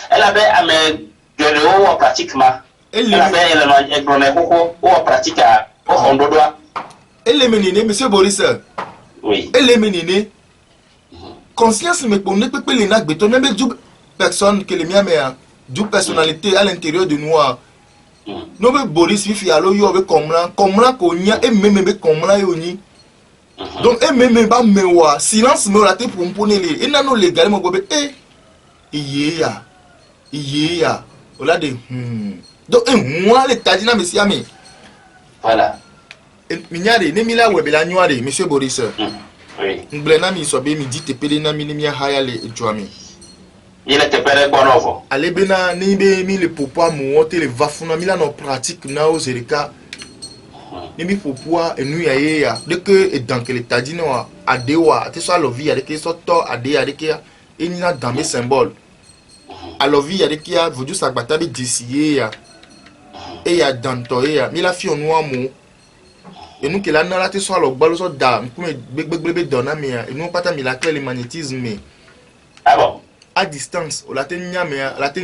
Speaker 1: elle avait ame de o pratiquement elle avait elle no ko o pratique o hondo doa
Speaker 2: ele menene monsieur Boris
Speaker 1: oui
Speaker 2: ele menene conscience me pour ne pepe le na gbeto même du personne que le mia mais du personnalité à l'intérieur de nous no be Boris fifi alo yo be komla ko nya e meme be komla yo ni donc e meme ba mewa silence me la te pour mponer le e na no légal mo gobe iye ya ola de donc moi le tadina monsieur ami
Speaker 1: voilà
Speaker 2: minyare ne mila webela nyuare monsieur Boris
Speaker 1: oui
Speaker 2: nglena mi so be mi dit tepele na mi ni mi haya le joami
Speaker 1: il était père bonovo
Speaker 2: ale bena ni be mi le popo mu o te le vafuna mi la no pratique na o zerika ni mi popo enu ya ye ya de que et dans que le tadino adewa te so lovi ya de que so to ade ya de que enina dans mes symboles alovi ya de que ya vodu sagbata be disiye ya e ya danto ya mi la fi onu amu enu ke la na la te so lo gbalo so da nkume gbegbegbebe dona mi ya enu pata mi la clé le magnétisme
Speaker 1: ah bon
Speaker 2: à distance o la te nya me la te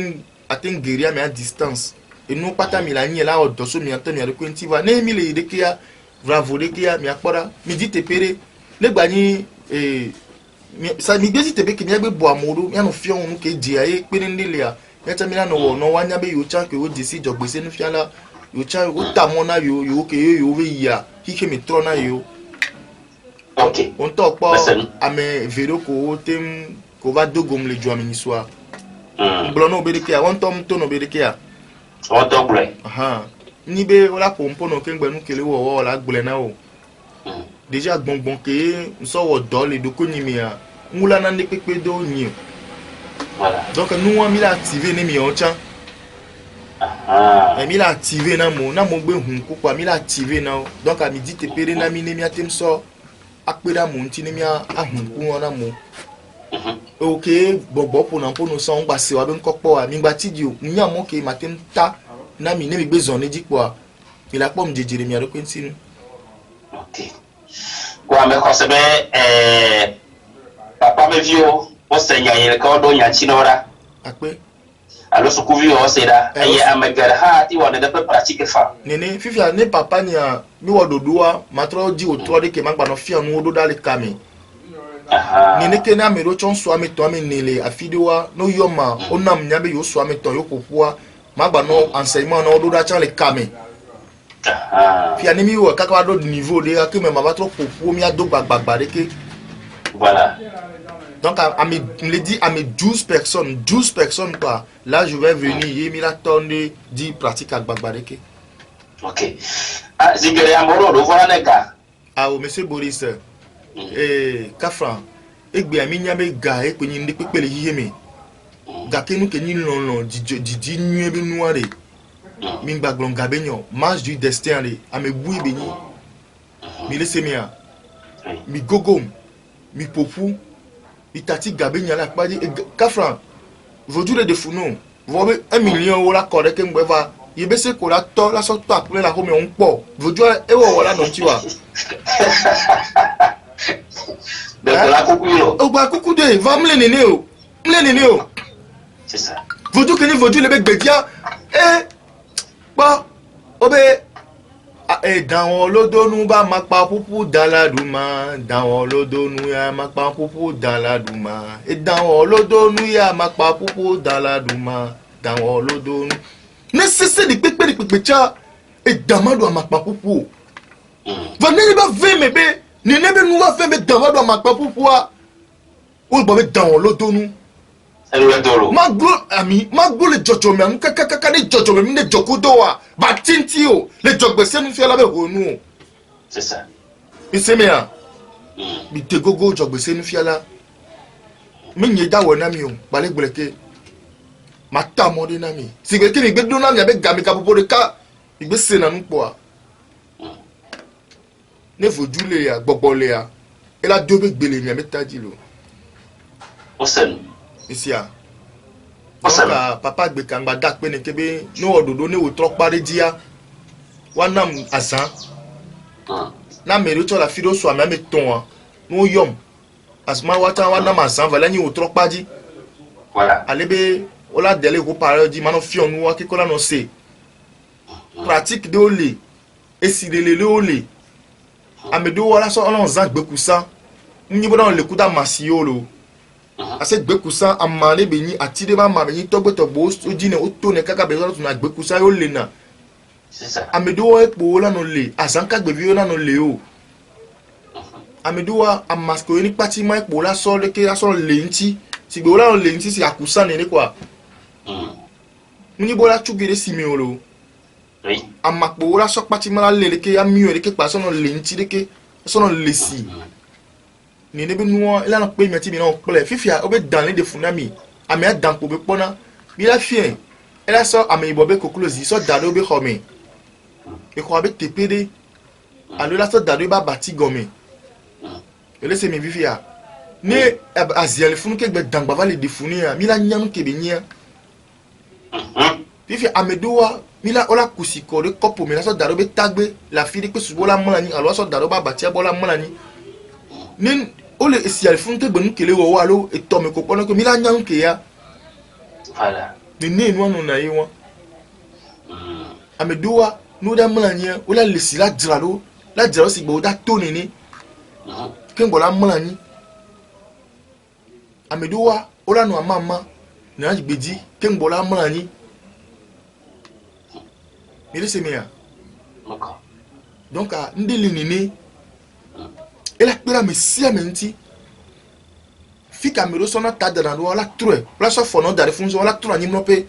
Speaker 2: aten guérir mais à distance enu pata mi la nya la o doso mi ante mi a kwenti va ne mi le de ke ya bravo de ke ya mi akpora mi dit tepere le gbani ça mi bezi tebe ke mi agbe bo amoru mi anu fion nu ke di aye pe ndele ya yata mi la no no wanya be yo chan ke o disi jogbese nu fiala yo chan o tamona yo ke yo we ya hike mi trona yo
Speaker 1: ok
Speaker 2: on to po ame vero ko tem ko va dogom le jo amini soir blono obedeke a won tom to no obedeke a
Speaker 1: on to ble
Speaker 2: aha ni be ola pompo no ke ngbenu kele wo la gbele na o déjà gbongbon ke so wo do le doko ni mi a ngula na ne pepe do ni
Speaker 1: voilà
Speaker 2: donc nous on mi la activer ne mi on chan mi la activer na mo gbe hun ko pa mi la activer na o donc a mi dit te pere na mi ne mi atem so akpera mo nti ne mi a hun ku na mo ok bobo po na po no so ngba se wa be nkopo a mi gba ti di o mi ya mo ke matem ta na mi ne mi gbe zon ne di po a mi la po mi jejere mi a ro pe nti nu
Speaker 1: ok kwa me ko sebe papa me vio o senya yele ko do nya chinora
Speaker 2: akpe
Speaker 1: alo suku vio o seda eye amegara ha ti wona de pratique fa
Speaker 2: nene fifia ne papa ni a mi wo dodua matro di o tro de ke magba no fia nu odo dale kame nene ke na me ro chon so ame to ame nele afidewa no yoma onam nya be yo so ame to yo popua magba no enseignement no odo da chan le kame fia ni mi wo kaka do niveau de ke me mama tro popu mi ado gbagbagba de ke
Speaker 1: voilà
Speaker 2: donc à me dit à mes 12 personnes quoi là je vais venir y mi la tonne di pratique ak bagbareke
Speaker 1: ok ah zigere amoro do voilà neka
Speaker 2: ah o monsieur Boris kafran egbe ami nya be ga e pe ni ndi pepele hihe mi ga kenu ke ni lon di nyu be nuare mi gbaglon ga be nyo marche du destin le a me bui be ni mi laisse mi a mi gogom mi popu itati gabe nyala kpadi kafran aujourd'hui de funo vobe 1 million wala correct ngbe va yebese ko la to la so to apule la ko mi on po vojo e wo wala no ti wa
Speaker 1: de la kukuyo
Speaker 2: o gba kuku de va mle nene o
Speaker 1: c'est ça
Speaker 2: vojo kini vojo le be gbedia pa obe dàwọn olódónú bá máa pa púpù dàládùmá dàwọn olódónú yá máa pa púpù dàládùmá dàwọn olódónú yá máa pa púpù dàládùmá dàwọn olódónú necessary di pépé tsa dàmádùn àmàpà púpù va nene bá fẹ́ mi bẹ́ nene bẹ́ nu wá fẹ́ mi dàmádùn àmàpà púpù wa ó gbọ́ mi dàwọn olódónú magbo le jọjọ mi anu kakaka ne jọjọ mi ne jọko do wa ba tinti o le jọgbẹ sẹnu fi alabe honu o.
Speaker 1: c'est ça.
Speaker 2: bisemi ya bi te gogo jọgbẹ sẹnu fi ala mi nye dawọ na mi o gbalẹ gbẹlẹkẹ ma ta ọmọdé na mi sigbẹkẹ mi gbẹ dunu na mi abe gami ka bobo de ka igbe se na nu kpọ a ne fojú le ya gbọgbọ le ya ela do be gbele mi abe taji lo.
Speaker 1: o sẹnu.
Speaker 2: Ici a donc papa gbe kangba dak pe ne kebe no ododo ne wo trok pare dia wana asan na meri to la fido so ame ton no yom asma wata wana masan vala ni wo trok padi
Speaker 1: voilà
Speaker 2: alebe ola dele ko pare di mano fion nu wa kikola no se pratique de ole esidele le ole amedo wala so on zan gbe kusa ni bodan le kuda masiolo ase gbekusa amane benyi atide ma ma benyi togbetogbo ojine otone kaka be so na gbekusa yo le na
Speaker 1: c'est ça
Speaker 2: amedo epo la no le azanka gbevi la no le o amedo wa amasko ni pati ma epo la so le ke aso le nti ti gbe la no le nti si akusa ni kwa muni bola chugere simi olo
Speaker 1: oui
Speaker 2: amapo la so pati ma la le ke ya mi o le ke pa so no le nti de ke so no le si ni ne be nuwa ila na pe mi ati bi na o ple fifia obe dan le de funami ame adan ko be pona bi la fien ela so ame ibobe koklozi so dado be khome e ko abe tepede alo la so dado ba bati gome ele se mi fifia ne aziale funu ke gbe dan gba le de funia mi la nyanu ke be nya fifia ame dowa mi la ola kusiko de kopo mi la so dado be tagbe la fi de pe subo la mona ni alo so dado ba bati abola mona ni nin ole esial funte benu kele wo walo etome ko pono ko mila nyang ke ya
Speaker 1: voilà
Speaker 2: ni nu anu na yiwa amedowa no da mlanya ola lesi la dralo si gbo da to ni ken bola mlanya amedowa ola no amama na gbeji ken bola mlanya mire se meya donc a ndeli nini ela pera me sia menti fika me rosona tadana do la true la so fono dare funzo la true ani mlope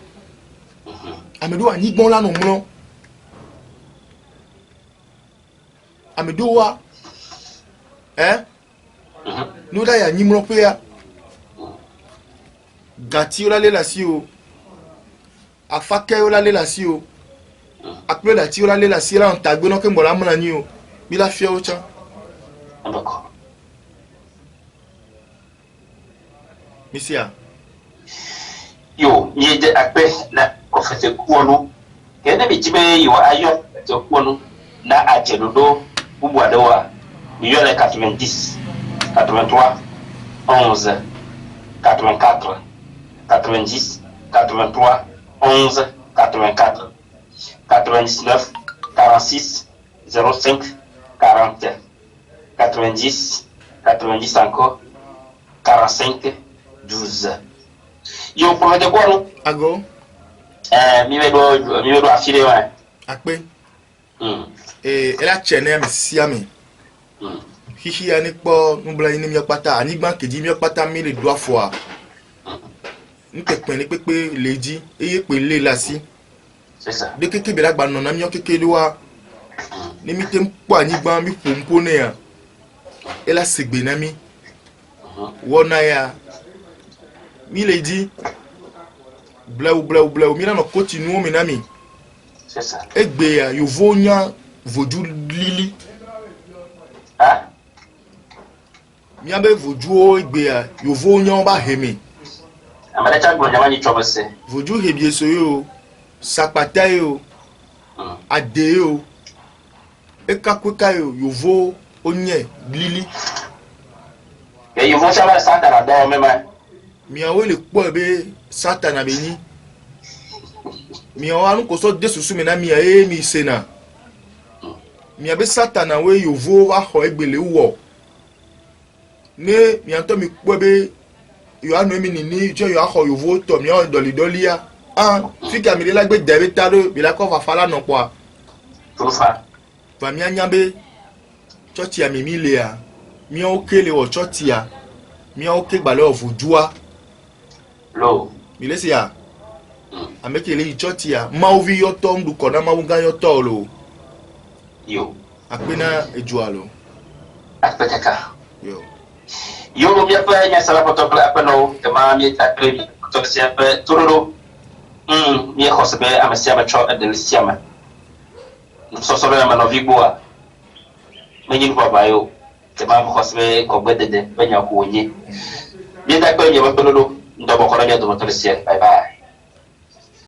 Speaker 2: amedo ani gbon la no mlo amedo wa no da ya ni mlope ya gati ola le la si o afake ola le la si o apre la ti ola le la si la ntagbe no ke mbola mna ni o bi la fie o cha
Speaker 1: d'accord
Speaker 2: misia
Speaker 1: yo ni de akpe na ofete kuonu kene bi tibe yo ayo te kuonu na ajedodo bubu adewa yo le 90 83 11 84 90 83 11 84 99 46 05 40 90 encore 45 12 yo promete quoi
Speaker 2: ago
Speaker 1: mi vedo affilé ouais
Speaker 2: akpe ela chene mi siami hihi ani po nubla ni mi opata ani gban keji mi opata mi le do afo nte pen ni pepe leji eye pe le lasi
Speaker 1: c'est ça
Speaker 2: de keke be la gba nona mi o keke le wa ni mi tem po ani gban mi pompo ne ya ela segbe na mi wona ya mi le di blau mi na no continue mi na mi
Speaker 1: c'est ça
Speaker 2: egbe ya yo vonya voju lili
Speaker 1: ah
Speaker 2: mi abe voju egbe ya yo vonya ba hemi
Speaker 1: amale cha gbo nyama ni chobose
Speaker 2: voju hebie so yo sapata yo Adeo. Eka kweka yo yovo onye lili.
Speaker 1: Et ils vont savoir ça dans la dame même.
Speaker 2: Miawe le kpo be satana beni. Miawa nu koso de susu mena mia mi sena. Mia be satana we yovo wa ho egbele wo. Ne mianto mi kpo be yo anu mi nini je yo ho yovo to mi o dolidolia. Ah, fika mi la gbe debe tado bi la ko fa fala no kwa.
Speaker 1: Tout ça.
Speaker 2: Va mi anyambe church ya mi milea. Mi o kele wo church ya. Mi o ke gbale ovujua.
Speaker 1: Lo.
Speaker 2: Mi lesi ya. Amekele church ya. Ma ovi yo to mdu kona ma unga yo to lo.
Speaker 1: Yo.
Speaker 2: Akpena ejualo.
Speaker 1: Akpeteka.
Speaker 2: Yo.
Speaker 1: Yo mi apa nya salah foto apa no tema mi ta kredi foto siapa tururu. Mi khosbe amasiama cho adel siama. Sosoro ya manoviboa. Menyin kwa bayo. Tema khosbe ko bedede benya ko nyi. Mi ta ko nyi ba tololo ndo bokoro nya do motor sia. Bye bye.